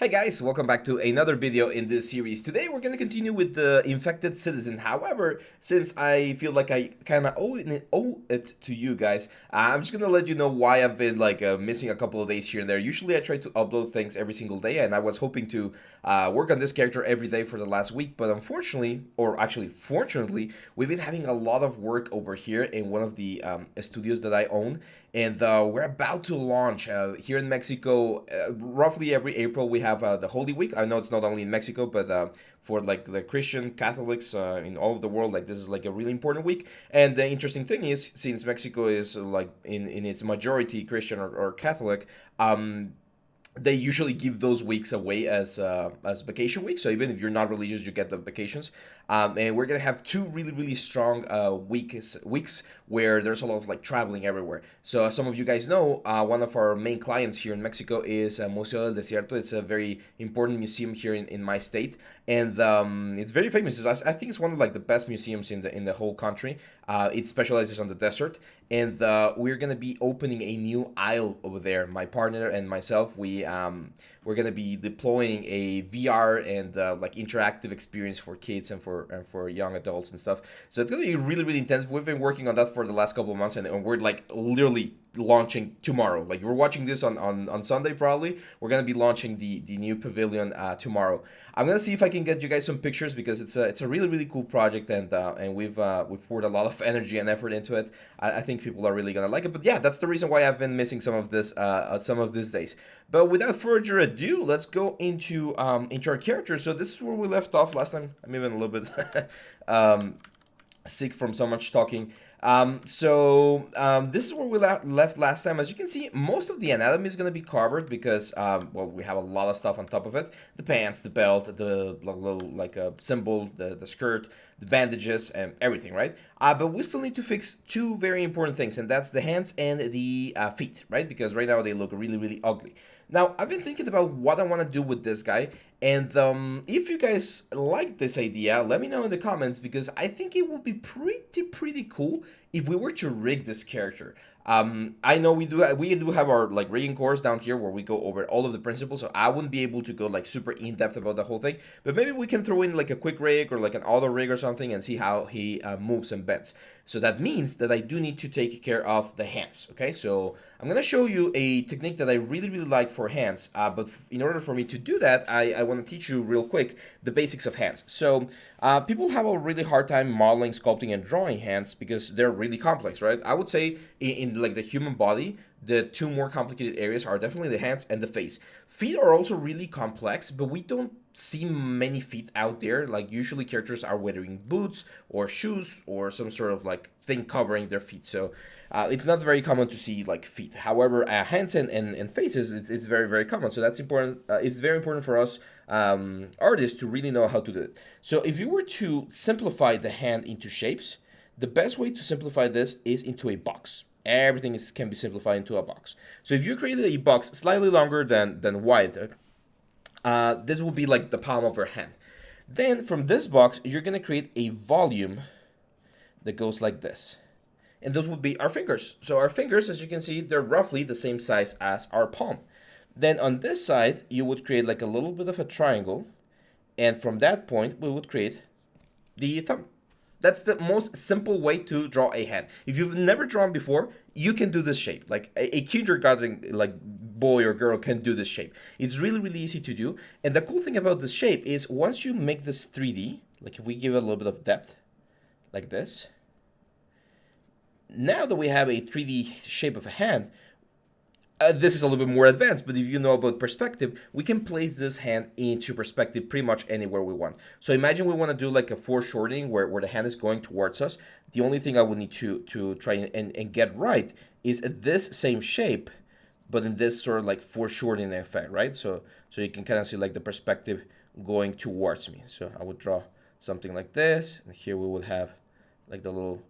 Hey guys, welcome back to another video in this series. Today we're going to continue with the infected citizen. However, since I feel like I kind of owe it to you guys, I'm just going to let you know why I've been missing a couple of days here and there. Usually I try to upload things every single day, and I was hoping to work on this character every day for the last week, but unfortunately, or actually fortunately, we've been having a lot of work over here in one of the studios that I own, and we're about to launch here in Mexico. Roughly every April we have the Holy Week. I know it's not only in Mexico, but for like the Christian Catholics in all of the world, like this is like a really important week. And the interesting thing is, since Mexico is like in its majority Christian or Catholic, they usually give those weeks away as vacation weeks. So even if you're not religious, you get the vacations. And we're gonna have two really strong weeks where there's a lot of like traveling everywhere. So as some of you guys know, one of our main clients here in Mexico is Museo del Desierto. It's a very important museum here in my state, and it's very famous. I think it's one of like the best museums in the whole country. It specializes on the desert, and we're gonna be opening a new aisle over there. My partner and myself, we're gonna be deploying a VR and like interactive experience for kids and for young adults and stuff. So it's gonna be really intense. We've been working on that for the last couple of months, and we're like literally launching tomorrow. Like you're watching this on Sunday probably. We're gonna be launching the new pavilion tomorrow. I'm gonna see if I can get you guys some pictures because it's a really cool project, and we've poured a lot of energy and effort into it. I think people are really gonna like it. But yeah, that's the reason why I've been missing some of this some of these days. But without further ado, let's go into our character. So this is where we left off last time. I'm even a little bit sick from so much talking. This is where we left last time. As you can see, most of the anatomy is going to be covered because, well, we have a lot of stuff on top of it. The pants, the belt, the little, like, symbol, the skirt, the bandages, and everything, right? But we still need to fix two very important things, and that's the hands and the feet, right? Because right now they look really ugly. Now, I've been thinking about what I want to do with this guy, and if you guys like this idea, let me know in the comments because I think it would be pretty cool if we were to rig this character. I know we do have our like rigging course down here where we go over all of the principles, so I wouldn't be able to go like super in depth about the whole thing. But maybe we can throw in like a quick rig or like an auto rig or something and see how he moves and bends. So that means that I do need to take care of the hands. Okay, so I'm gonna show you a technique that I really like for hands. But in order for me to do that, I want to teach you real quick the basics of hands. So people have a really hard time modeling, sculpting, and drawing hands because they're really complex, right? I would say in like the human body, the two more complicated areas are definitely the hands and the face. Feet are also really complex, but we don't see many feet out there. Like usually characters are wearing boots or shoes or some sort of like thing covering their feet. So it's not very common to see like feet. However, hands and faces, it's very common. So that's important. It's very important for us artists to really know how to do it. So if you were to simplify the hand into shapes, the best way to simplify this is into a box. Everything can be simplified into a box. So if you created a box slightly longer than wide, this will be like the palm of your hand. Then from this box, you're gonna create a volume that goes like this. And those would be our fingers. So our fingers, as you can see, they're roughly the same size as our palm. Then on this side, you would create like a little bit of a triangle. And from that point, we would create the thumb. That's the most simple way to draw a hand. If you've never drawn before, you can do this shape. Like a kindergarten like boy or girl can do this shape. It's really easy to do. And the cool thing about this shape is once you make this 3D, like if we give it a little bit of depth, like this. Now that we have a 3D shape of a hand, this is a little bit more advanced, but if you know about perspective, we can place this hand into perspective pretty much anywhere we want. So imagine we want to do like a foreshortening where the hand is going towards us. The only thing I would need to try and get right is this same shape, but in this sort of like foreshortening effect, right? So you can kind of see like the perspective going towards me. So I would draw something like this, and here we would have like the little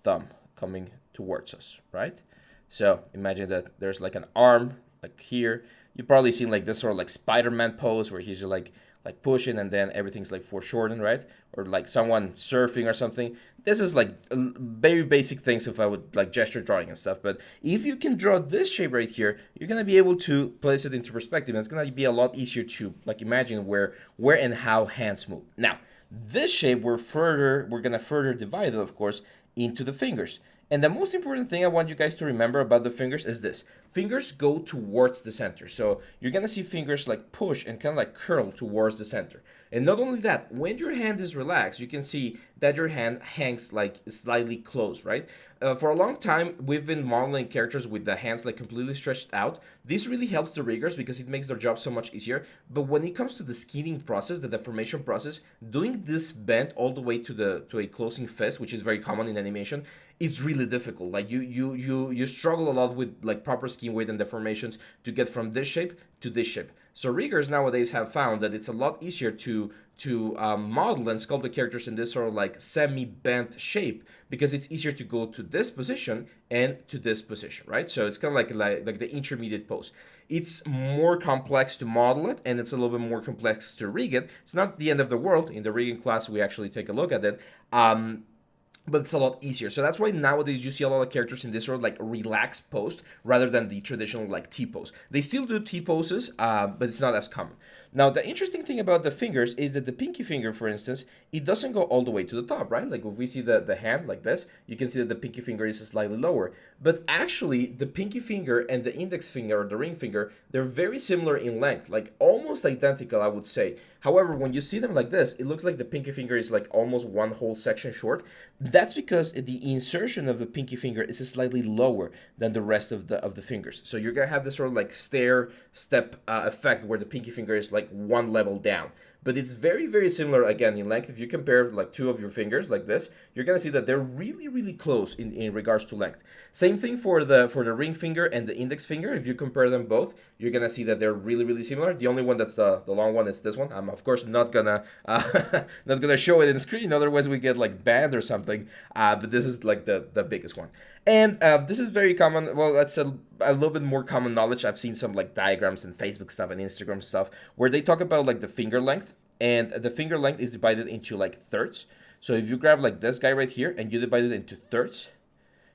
thumb coming towards us, right? So imagine that there's like an arm like here. You've probably seen like this sort of like Spider-Man pose where he's just like like pushing and then everything's like foreshortened, right? Or like someone surfing or something. This is like very basic things if I would like gesture drawing and stuff. But if you can draw this shape right here, you're gonna be able to place it into perspective, and it's gonna be a lot easier to like imagine where and how hands move. Now, this shape we're gonna further divide it, of course, into the fingers. And the most important thing I want you guys to remember about the fingers is this. Fingers go towards the center. So you're going to see fingers like push and kind of like curl towards the center. And not only that, when your hand is relaxed, you can see that your hand hangs like slightly closed, right? For a long time, we've been modeling characters with the hands like completely stretched out. This really helps the riggers because it makes their job so much easier. But when it comes to the skinning process, the deformation process, doing this bend all the way to a closing fist, which is very common in animation, it's really difficult. Like you struggle a lot with like proper skin weight and deformations to get from this shape to this shape. So riggers nowadays have found that it's a lot easier to model and sculpt the characters in this sort of like semi-bent shape because it's easier to go to this position and to this position, right? So it's kind of like the intermediate pose. It's more complex to model it, and it's a little bit more complex to rig it. It's not the end of the world. In the rigging class, we actually take a look at it. But it's a lot easier. So that's why nowadays you see a lot of characters in this sort of like relaxed pose rather than the traditional like T pose. They still do T poses, but it's not as common. Now, the interesting thing about the fingers is that the pinky finger, for instance, it doesn't go all the way to the top, right? Like if we see the hand like this, you can see that the pinky finger is slightly lower. But actually, the pinky finger and the index finger or the ring finger, they're very similar in length, like almost identical, I would say. However, when you see them like this, it looks like the pinky finger is like almost one whole section short. That's because the insertion of the pinky finger is slightly lower than the rest of the fingers. So you're gonna have this sort of like stair step effect where the pinky finger is like one level down. But it's very, very similar again in length. If you compare like two of your fingers like this, you're gonna see that they're really, really close in regards to length. Same thing for the ring finger and the index finger. If you compare them both, you're gonna see that they're really, really similar. The only one that's the long one is this one. I'm of course not gonna not gonna show it in screen, otherwise we get like banned or something. But this is like the biggest one. And this is very common. Well, that's a little bit more common knowledge. I've seen some like diagrams and Facebook stuff and Instagram stuff where they talk about like the finger length, and the finger length is divided into like thirds. So if you grab like this guy right here and you divide it into thirds,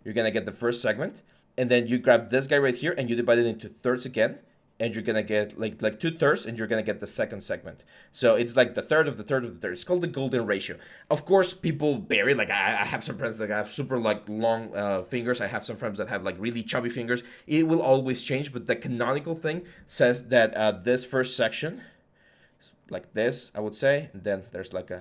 you're gonna get the first segment. And then you grab this guy right here and you divide it into thirds again, and you're gonna get like 2/3, and you're gonna get the second segment. So it's like the third of the third of the third. It's called the golden ratio. Of course, people vary. Like I have some friends that have super like long fingers. I have some friends that have like really chubby fingers. It will always change, but the canonical thing says that this first section is like this, I would say, and then there's like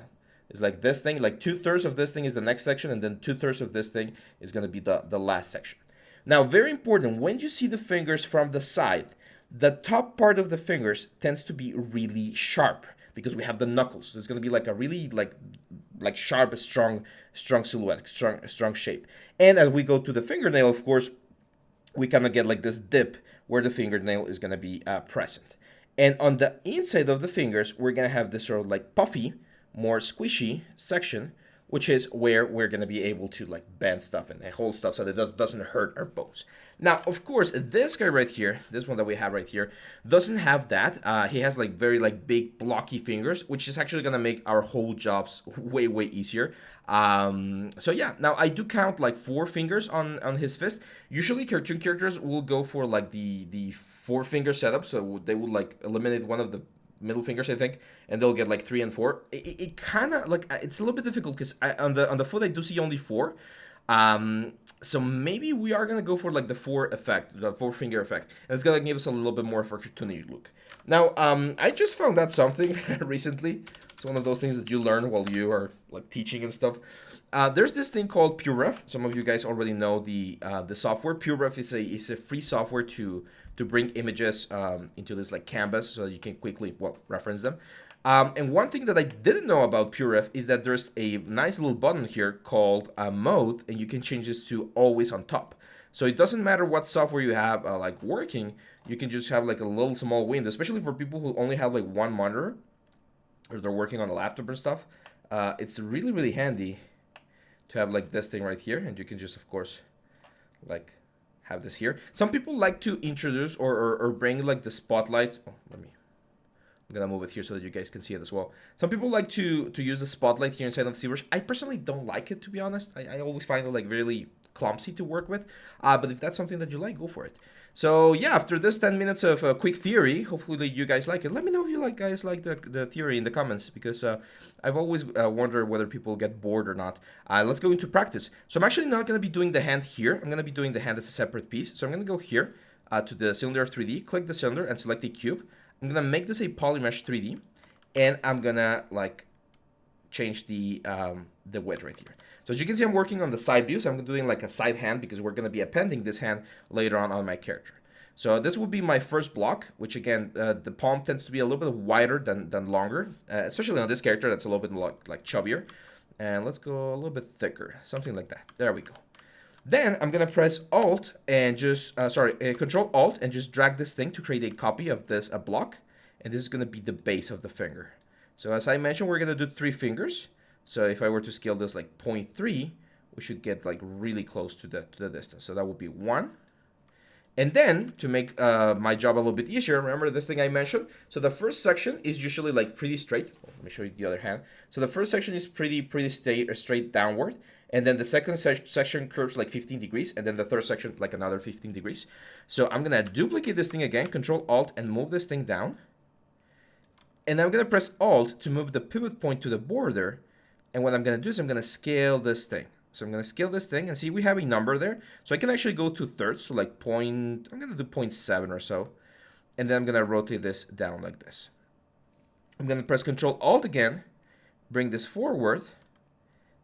it's like this thing, like 2/3 of this thing is the next section, and then 2/3 of this thing is gonna be the last section. Now, very important, when you see the fingers from the side, the top part of the fingers tends to be really sharp because we have the knuckles. So it's going to be like a really like sharp, strong silhouette, strong shape. And as we go to the fingernail, of course, we kind of get like this dip where the fingernail is going to be present. And on the inside of the fingers, we're going to have this sort of like puffy, more squishy section, which is where we're going to be able to like bend stuff and hold stuff so that it doesn't hurt our bones. Now, of course, this guy right here, this one that we have right here, doesn't have that. He has like very like big blocky fingers, which is actually going to make our whole jobs way, way easier. So yeah, now I do count like 4 fingers on his fist. Usually cartoon characters will go for like the 4-finger setup, so they would like eliminate one of the middle fingers, I think, and they'll get like 3 and 4. It kind of like, it's a little bit difficult because on the foot I do see only 4. So maybe we are gonna go for like the 4-finger effect, and it's gonna give us a little bit more of a cartoony look. Now, I just found out something recently. It's one of those things that you learn while you are like teaching and stuff. There's this thing called PureRef. Some of you guys already know the software. PureRef is a free software to bring images into this like canvas so that you can quickly reference them. And one thing that I didn't know about PureRef is that there's a nice little button here called mode, and you can change this to always on top. So it doesn't matter what software you have like working, you can just have like a little small window, especially for people who only have like one monitor or they're working on a laptop and stuff. It's really, really handy to have like this thing right here, and you can just, of course, like have this here. Some people like to introduce or bring like the spotlight. Oh, I'm gonna move it here so that you guys can see it as well. Some people like to use the spotlight here inside of ZBrush. I personally don't like it, to be honest. I always find it like really clumsy to work with. But if that's something that you like, go for it. So yeah, after this 10 minutes of quick theory, hopefully you guys like it. Let me know if you guys like the theory in the comments, because I've always wondered whether people get bored or not. Let's go into practice. So I'm actually not going to be doing the hand here. I'm going to be doing the hand as a separate piece. So I'm going to go here to the cylinder 3D, click the cylinder and select a cube. I'm going to make this a polymesh 3D, and I'm going to like change the width right here. So as you can see, I'm working on the side view. So I'm doing like a side hand because we're going to be appending this hand later on my character. So this will be my first block, which again, the palm tends to be a little bit wider than longer, especially on this character that's a little bit like chubbier. And let's go a little bit thicker, something like that. There we go. Then I'm going to press Alt and just, Control Alt and just drag this thing to create a copy of this block. And this is going to be the base of the finger. So as I mentioned, we're going to do 3 fingers. So if I were to scale this like 0.3, we should get like really close to the distance. So that would be 1. And then to make my job a little bit easier, remember this thing I mentioned? So the first section is usually like pretty straight. Let me show you the other hand. So the first section is pretty straight downward. And then the second section curves like 15 degrees. And then the third section like another 15 degrees. So I'm going to duplicate this thing again, Control Alt, and move this thing down. And I'm going to press Alt to move the pivot point to the border. And what I'm going to do is I'm going to scale this thing. So I'm going to scale this thing and see we have a number there. So I can actually go to thirds, so like I'm going to do 0.7 or so. And then I'm going to rotate this down like this. I'm going to press Control Alt again, bring this forward,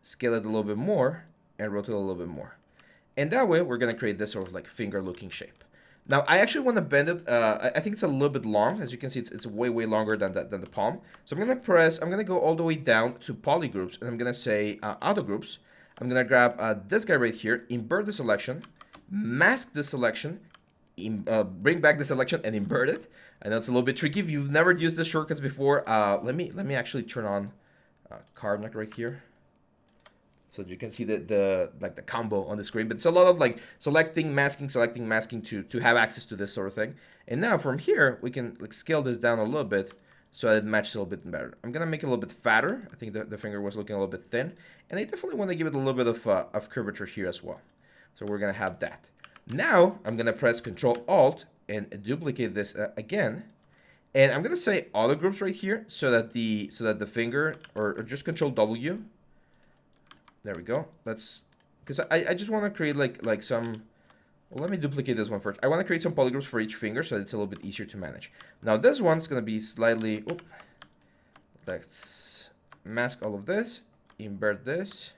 scale it a little bit more, and rotate a little bit more. And that way we're going to create this sort of like finger looking shape. Now I actually want to bend it. I think it's a little bit long. As you can see, it's way longer than the palm. So I'm going to go all the way down to polygroups, and I'm going to say auto groups. I'm going to grab this guy right here, invert the selection, mask the selection, bring back the selection, and invert it. I know it's a little bit tricky if you've never used the shortcuts before. Let me actually turn on Carbonite right here, so you can see the combo on the screen. But it's a lot of like selecting, masking to have access to this sort of thing. And now from here we can like scale this down a little bit, so it matches a little bit better. I'm going to make it a little bit fatter. I think the finger was looking a little bit thin. And I definitely want to give it a little bit of curvature here as well. So we're going to have that. Now I'm going to press Control Alt and duplicate this again. And I'm going to say auto groups right here so that the finger, or just Control W. There we go. Because I just want to create like some... Well, let me duplicate this one first. I want to create some polygroups for each finger so it's a little bit easier to manage. Now this one's going to be slightly... Let's mask all of this. Invert this.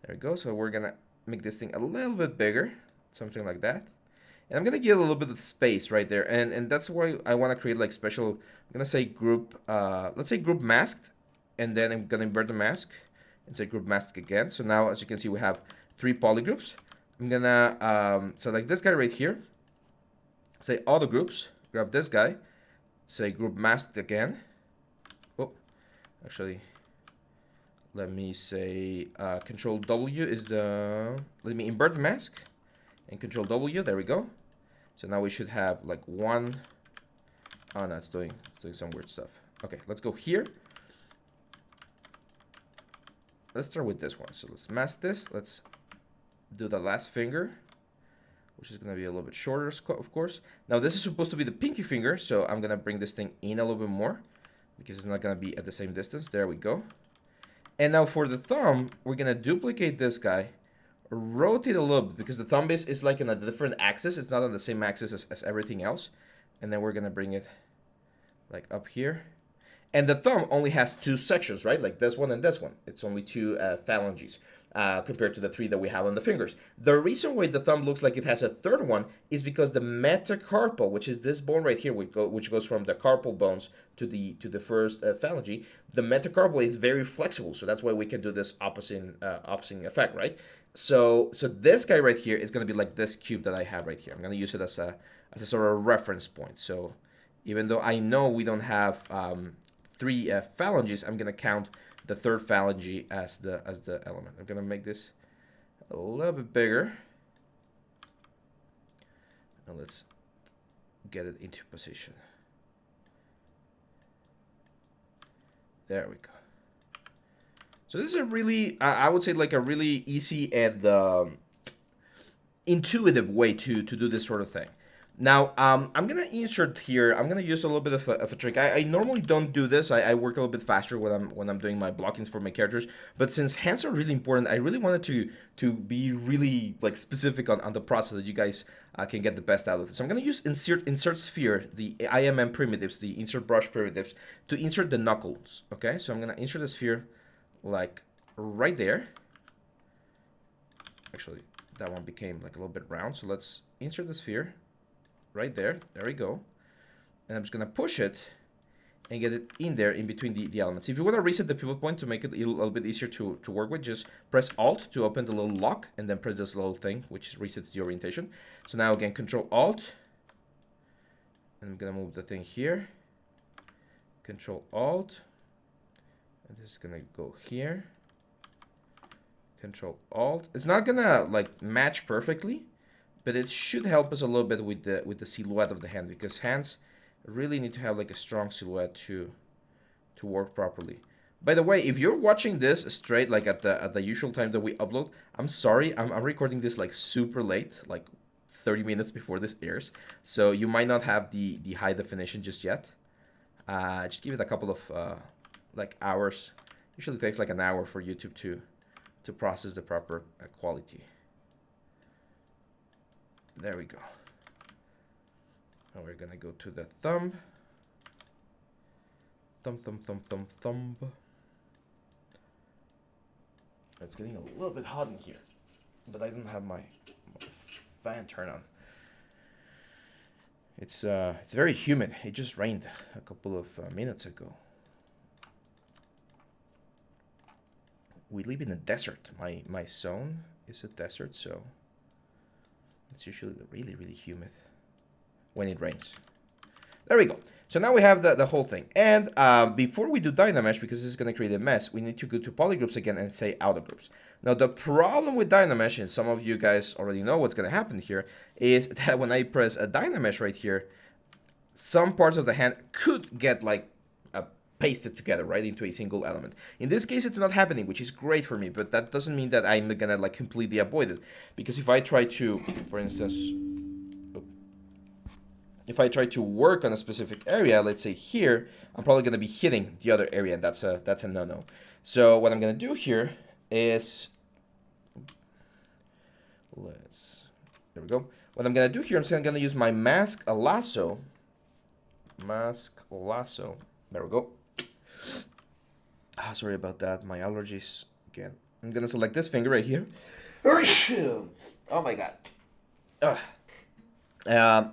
There we go. So we're going to make this thing a little bit bigger. Something like that. And I'm going to give a little bit of space right there. And that's why I want to create like special... I'm going to say group... let's say group masked. And then I'm going to invert the mask. And say group mask again. So now, as you can see, we have 3 polygroups. I'm gonna select this guy right here, say auto groups, grab this guy, say group masked again. Oh, actually, let me say Control W is the, let me invert the mask, and Control W, there we go. So now we should have like one, oh no, it's doing some weird stuff. Okay, let's go here. Let's start with this one. So let's mask this, let's do the last finger, which is going to be a little bit shorter, of course. Now this is supposed to be the pinky finger, so I'm going to bring this thing in a little bit more because it's not going to be at the same distance. There we go. And now for the thumb, we're going to duplicate this guy, rotate a little bit because the thumb is like in a different axis. It's not on the same axis as everything else. And then we're going to bring it like up here. And the thumb only has 2 sections, right? Like this one and this one. It's only 2 phalanges. Compared to the 3 that we have on the fingers. The reason why the thumb looks like it has a third one is because the metacarpal, which is this bone right here, which goes from the carpal bones to the first phalange, the metacarpal is very flexible, so that's why we can do this opposite effect, right? So this guy right here is going to be like this cube that I have right here. I'm going to use it as a sort of reference point. So even though I know we don't have 3 phalanges, I'm going to count the third phalange as the element. I'm gonna make this a little bit bigger. Now let's get it into position. There we go. So this is a really, I would say like a really easy and intuitive way to do this sort of thing. Now, I'm going to insert here, I'm going to use a little bit of a trick. I normally don't do this. I work a little bit faster when I'm doing my blockings for my characters. But since hands are really important, I really wanted to be really like specific on the process that you guys can get the best out of it. So I'm going to use insert sphere, the IMM primitives, the insert brush primitives, to insert the knuckles. Okay, so I'm going to insert a sphere like right there. Actually, that one became like a little bit round. So let's insert the sphere. Right there, there we go. And I'm just gonna push it and get it in there in between the elements. If you want to reset the pivot point to make it a little bit easier to work with, just press Alt to open the little lock and then press this little thing, which resets the orientation. So now again, Control Alt, and I'm gonna move the thing here. Control Alt, and this is gonna go here. Control Alt. It's not gonna like match perfectly, but it should help us a little bit with the silhouette of the hand, because hands really need to have like a strong silhouette to work properly. By the way, if you're watching this straight like at the usual time that we upload, I'm sorry, I'm recording this like super late, like 30 minutes before this airs, so you might not have the high definition just yet. Just give it a couple of like hours. Usually takes like an hour for YouTube to process the proper quality. There we go. Now we're gonna go to the thumb. Thumb. It's getting a little bit hot in here, but I don't have my fan turned on. It's very humid. It just rained a couple of minutes ago. We live in a desert. My zone is a desert, so it's usually really, really humid when it rains. There we go. So now we have the whole thing. And before we do Dynamesh, because this is going to create a mess, we need to go to polygroups again and say outer groups. Now the problem with Dynamesh, and some of you guys already know what's going to happen here, is that when I press a Dynamesh right here, some parts of the hand could get like pasted together right into a single element. In this case, it's not happening, which is great for me, but that doesn't mean that I'm gonna like completely avoid it, because if I try to, for instance, if I try to work on a specific area, let's say here, I'm probably gonna be hitting the other area, and that's a no-no. So what I'm gonna do here is, there we go. What I'm gonna do here, I'm just gonna use my mask lasso. There we go. Sorry about that, my allergies again. I'm gonna select this finger right here. Oh my god.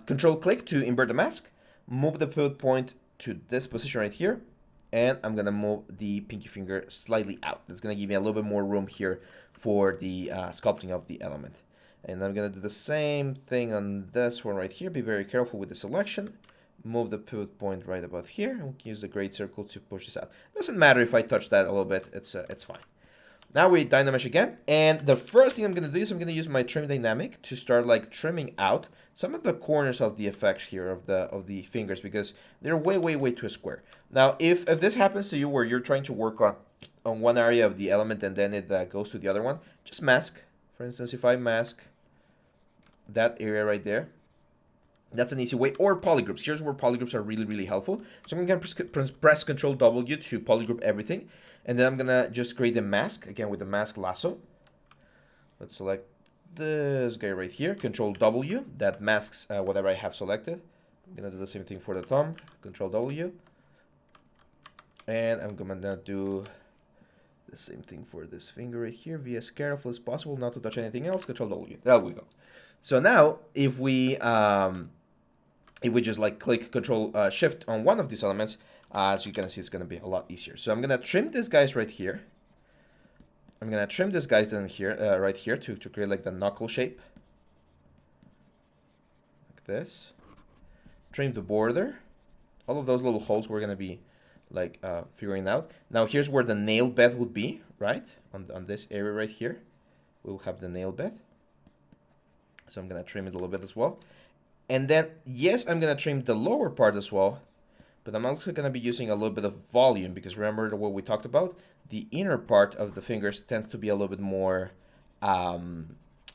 Control click to invert the mask, move the pivot point to this position right here, and I'm gonna move the pinky finger slightly out. That's gonna give me a little bit more room here for the sculpting of the element. And I'm gonna do the same thing on this one right here. Be very careful with the selection. Move the pivot point right about here, and we can use the great circle to push this out. Doesn't matter if I touch that a little bit, it's fine. Now we Dynamesh again, and the first thing I'm going to do is I'm going to use my trim dynamic to start like trimming out some of the corners of the effect here of the fingers, because they're way too square. Now if this happens to you where you're trying to work on one area of the element and then it goes to the other one, just mask. For instance, if I mask that area right there, that's an easy way. Or polygroups. Here's where polygroups are really helpful. So I'm going to press Control W to polygroup everything. And then I'm going to just create a mask, again with the mask lasso. Let's select this guy right here. Control W. That masks whatever I have selected. I'm going to do the same thing for the thumb. Control W. And I'm going to do the same thing for this finger right here. Be as careful as possible not to touch anything else. Control W. There we go. So now, if we just like click Control Shift on one of these elements, as you can see, it's going to be a lot easier. So I'm going to trim these guys right here. I'm going to trim these guys down here, right here, to create like the knuckle shape, like this. Trim the border. All of those little holes we're going to be like figuring out. Now here's where the nail bed would be, right? On this area right here, we'll have the nail bed. So I'm going to trim it a little bit as well. And then, yes, I'm going to trim the lower part as well, but I'm also going to be using a little bit of volume because remember what we talked about? The inner part of the fingers tends to be a little bit more,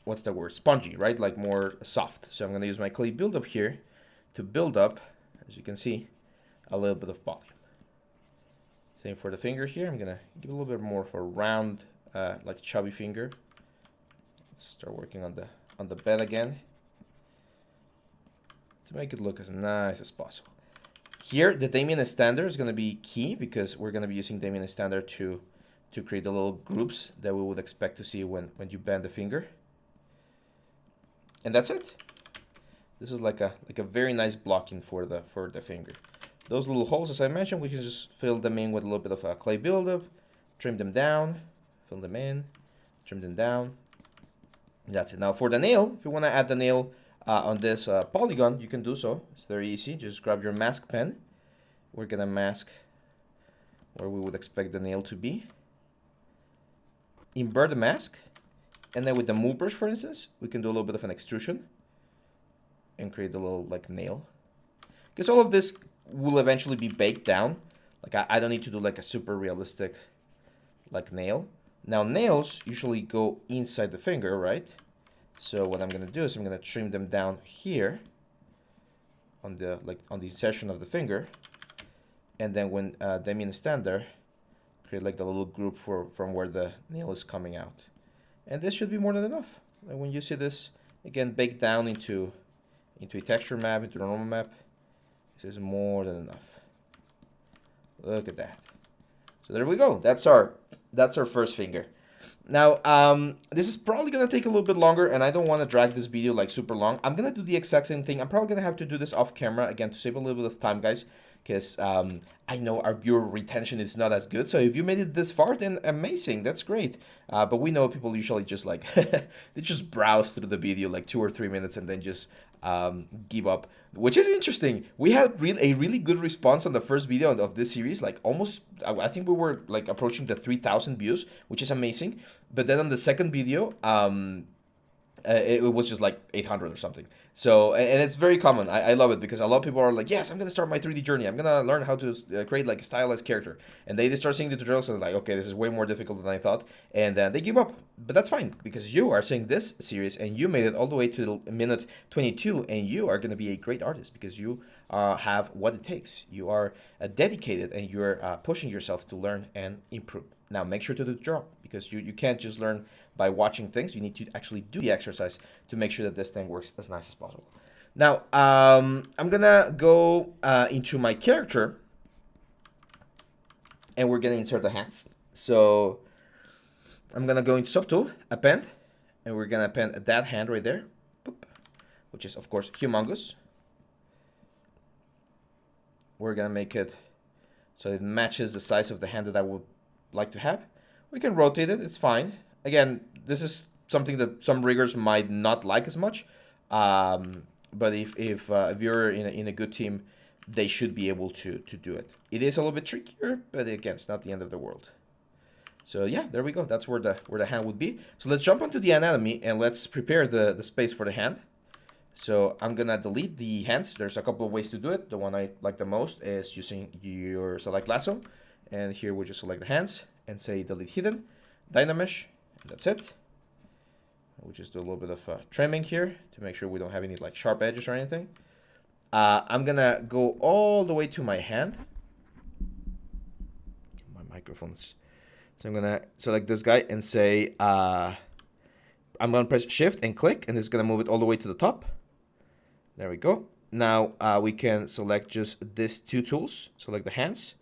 what's the word? Spongy, right? Like more soft. So I'm going to use my clay buildup here to build up, as you can see, a little bit of volume. Same for the finger here. I'm going to give a little bit more of a round, like chubby finger. Let's start working on the bed again to make it look as nice as possible. Here, the Damien Standard is going to be key because we're going to be using Damien Standard to create the little groups that we would expect to see when you bend the finger. And that's it. This is like a very nice blocking for the finger. Those little holes, as I mentioned, we can just fill them in with a little bit of a clay buildup, trim them down, fill them in, trim them down. That's it. Now for the nail, if you want to add the nail on this polygon, you can do so. It's very easy. Just grab your mask pen. We're going to mask where we would expect the nail to be. Invert the mask. And then with the move brush, for instance, we can do a little bit of an extrusion and create a little like nail. Because all of this will eventually be baked down. Like I don't need to do like a super realistic like nail. Now nails usually go inside the finger, right? So what I'm gonna do is I'm gonna trim them down here on the insertion of the finger, and then when Damien Standard, create like the little group from where the nail is coming out, and this should be more than enough. And when you see this again baked down into a texture map, into a normal map, this is more than enough. Look at that. So there we go. That's our first finger. Now, this is probably going to take a little bit longer, and I don't want to drag this video like super long. I'm going to do the exact same thing. I'm probably going to have to do this off camera, again, to save a little bit of time, guys, because I know our viewer retention is not as good. So if you made it this far, then amazing. That's great. But we know people usually just like, they just browse through the video like 2 or 3 minutes and then just give up, which is interesting. We had a really good response on the first video of this series, like almost, I think we were like approaching the 3,000 views, which is amazing. But then on the second video, it was just like 800 or something. So, and it's very common. I love it because a lot of people are like, yes, I'm going to start my 3D journey. I'm going to learn how to create like a stylized character. And they start seeing the tutorials and they're like, okay, this is way more difficult than I thought. And then they give up. But that's fine because you are seeing this series and you made it all the way to minute 22. And you are going to be a great artist because you have what it takes. You are dedicated and you're pushing yourself to learn and improve. Now, make sure to do the job because you can't just learn by watching things. You need to actually do the exercise to make sure that this thing works as nice as possible. Now, I'm going to go into my character and we're going to insert the hands. So I'm going to go into Subtool, Append, and we're going to append that hand right there, which is, of course, humongous. We're going to make it so it matches the size of the hand that I would like to have. We can rotate it. It's fine. Again, this is something that some riggers might not like as much, but if you're in a good team, they should be able to do it. It is a little bit trickier, but again, it's not the end of the world. So yeah, there we go. That's where the hand would be. So let's jump onto the anatomy and let's prepare the space for the hand. So I'm gonna delete the hands. There's a couple of ways to do it. The one I like the most is using your select lasso, and here we just select the hands and say delete hidden, Dynamesh. That's it. We'll just do a little bit of trimming here to make sure we don't have any like sharp edges or anything. I'm gonna go all the way to my hand. My microphones. So I'm gonna select this guy and say, I'm gonna press Shift and click, and it's gonna move it all the way to the top. There we go. Now we can select just these two tools. Select the hands.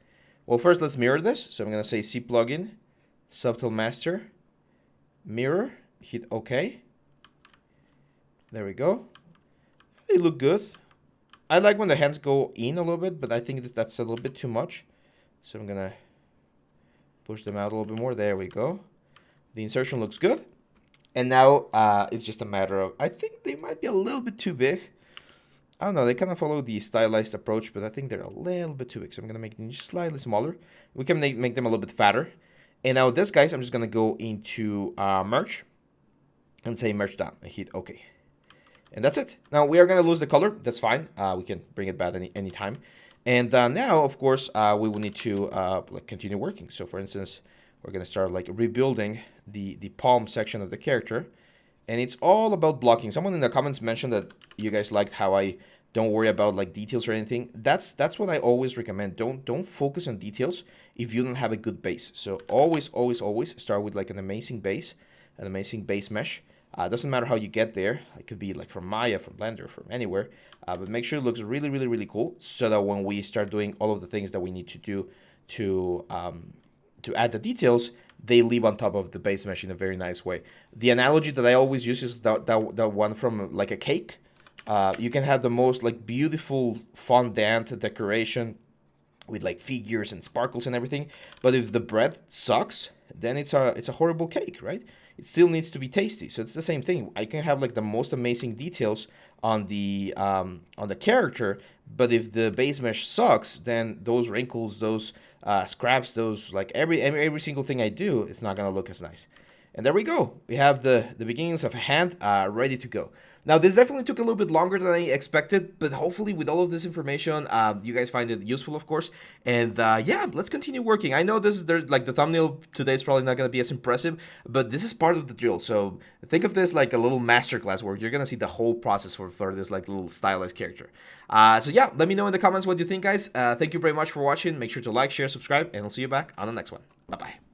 Well, first let's mirror this. So I'm gonna say C plugin, Subtool Master, mirror, hit OK. There we go. They look good. I like when the hands go in a little bit, but I think that's a little bit too much. So I'm gonna push them out a little bit more. There we go. The insertion looks good. And now it's just a matter of, I think they might be a little bit too big. I don't know, they kind of follow the stylized approach, but I think they're a little bit too big. So I'm gonna make them just slightly smaller. We can make them a little bit fatter. And now this, guys, I'm just going to go into merge and say merge down and hit OK. And that's it. Now we are going to lose the color. That's fine. We can bring it back any time. And now, of course, we will need to like continue working. So for instance, we're going to start like rebuilding the palm section of the character. And it's all about blocking. Someone in the comments mentioned that you guys liked how I don't worry about like details or anything. That's what I always recommend. Don't focus on details if you don't have a good base. So always start with like an amazing base mesh. Doesn't matter how you get there. It could be like from Maya, from Blender, from anywhere. But make sure it looks really cool, so that when we start doing all of the things that we need to do to add the details, they live on top of the base mesh in a very nice way. The analogy that I always use is the one from like a cake. You can have the most like beautiful fondant decoration with like figures and sparkles and everything, but if the bread sucks, then it's a horrible cake, right? It still needs to be tasty. So it's the same thing. I can have like the most amazing details on the character, but if the base mesh sucks, then those wrinkles, those scraps, those like every single thing I do, it's not gonna look as nice. And there we go. We have the beginnings of a hand ready to go. Now, this definitely took a little bit longer than I expected, but hopefully with all of this information, you guys find it useful, of course. And yeah, let's continue working. I know there's like the thumbnail today is probably not going to be as impressive, but this is part of the drill. So think of this like a little masterclass where you're going to see the whole process for this like little stylized character. So yeah, let me know in the comments what you think, guys. Thank you very much for watching. Make sure to like, share, subscribe, and I'll see you back on the next one. Bye-bye.